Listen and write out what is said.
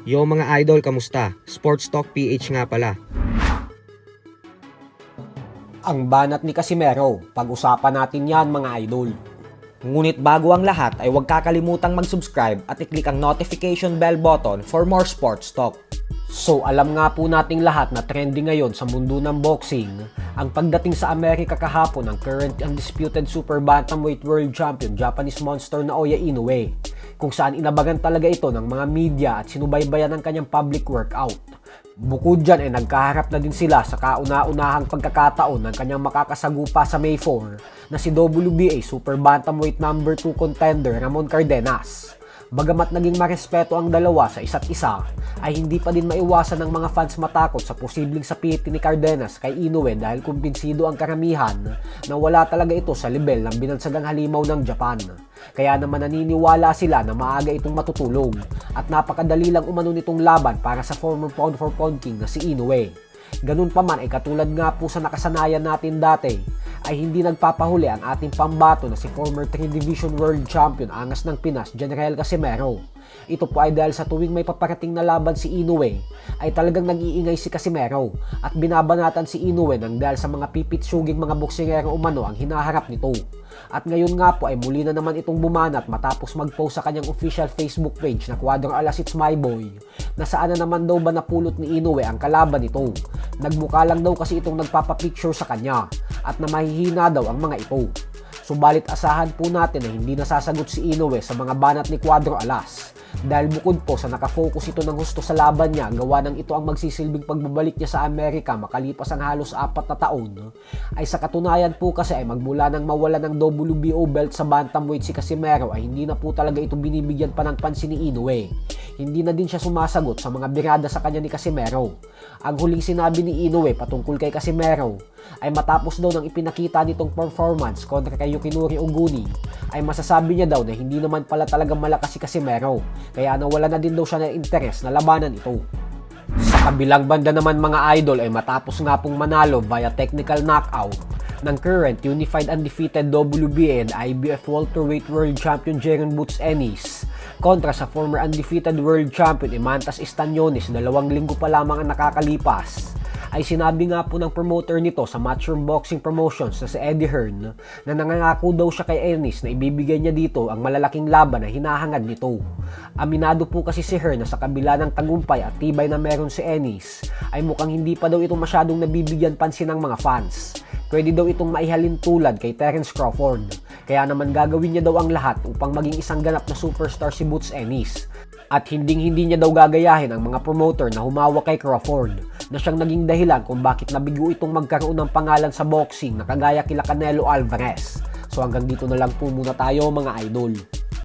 Yo mga idol, kamusta? Sports Talk PH nga pala. Ang banat ni Casimero, pag-usapan natin yan mga idol. Ngunit bago ang lahat ay huwag kakalimutang mag-subscribe at i-click ang notification bell button for more sports talk. So alam nga po nating lahat na trending ngayon sa mundo ng boxing ang pagdating sa Amerika kahapon ng current undisputed super bantamweight world champion Japanese monster na Naoya Inoue, kung saan inabagan talaga ito ng mga media at sinubaybayan ng kanyang public workout. Bukod dyan ay nagkaharap na din sila sa kauna-unahang pagkakataon ng kanyang makakasagupa sa May 4 na si WBA Super Bantamweight No. 2 contender Ramon Cardenas. Bagamat naging marespeto ang dalawa sa isa't isa, ay hindi pa din maiwasan ng mga fans matakot sa posibleng sapitin ni Cardenas kay Inoue dahil kumbinsido ang karamihan na wala talaga ito sa level ng binansagang halimaw ng Japan. Kaya naman naniniwala sila na maaga itong matutulog at napakadali lang umano nitong laban para sa former pound for pound king na si Inoue. Ganun pa man ay katulad nga po sa nakasanayan natin dati, ay hindi nagpapahuli ang ating pambato na si former 3 Division World Champion Angas ng Pinas, General Casimero. Ito po ay dahil sa tuwing may paparating na laban si Inoue, ay talagang nag-iingay si Casimero at binabanatan si Inoue nang dahil sa mga pipitsuging mga boksingero umano ang hinaharap nito. At ngayon nga po ay muli na naman itong bumanat matapos mag-post sa kanyang official Facebook page na Cuadro Alas It's My Boy, na saan na naman daw ba napulot ni Inoue ang kalaban nito. Nagmukha lang daw kasi itong nagpapapicture sa kanya at na mahihina daw ang mga ito. Subalit asahan po natin na hindi nasasagot si Inoue sa mga banat ni Cuadro Alas dahil bukod po sa nakafocus ito ng gusto sa laban niya, gawa ng ito ang magsisilbing pagbabalik niya sa Amerika makalipas ang halos 4 na taon, ay sa katunayan po kasi ay magmula nang mawala ng WBO belt sa bantamweight si Casimero ay hindi na po talaga ito binibigyan pa ng pansin ni Inoue. Hindi na din siya sumasagot sa mga birada sa kanya ni Casimero. Ang huling sinabi ni Inoue patungkol kay Casimero ay matapos daw ng ipinakita nitong performance kontra kay Yukimura Oguni, ay masasabi niya daw na hindi naman pala talagang malakas si Casimero, kaya nawala na din daw siya ng interes na labanan ito. Sa kabilang banda naman mga idol ay matapos nga pong manalo via technical knockout ng current unified undefeated WBA and IBF welterweight world champion Jeron Boots Ennis kontra sa former undefeated world champion Imantas Estaniones 2 linggo pa lamang ang nakakalipas, ay sinabi nga po ng promoter nito sa Matchroom Boxing Promotions na si Eddie Hearn na nangangako daw siya kay Ennis na ibibigay niya dito ang malalaking laban na hinahangad nito. Aminado po kasi si Hearn na sa kabila ng tagumpay at tibay na meron si Ennis, ay mukhang hindi pa daw ito masyadong nabibigyan pansin ng mga fans. Pwede daw itong maihalin tulad kay Terence Crawford. Kaya naman gagawin niya daw ang lahat upang maging isang ganap na superstar si Boots Ennis. At hindi niya daw gagayahin ang mga promoter na humawak kay Crawford, na siyang naging dahilan kung bakit nabigo itong magkaroon ng pangalan sa boxing na kagaya kila Canelo Alvarez. So hanggang dito na lang po muna tayo mga idol.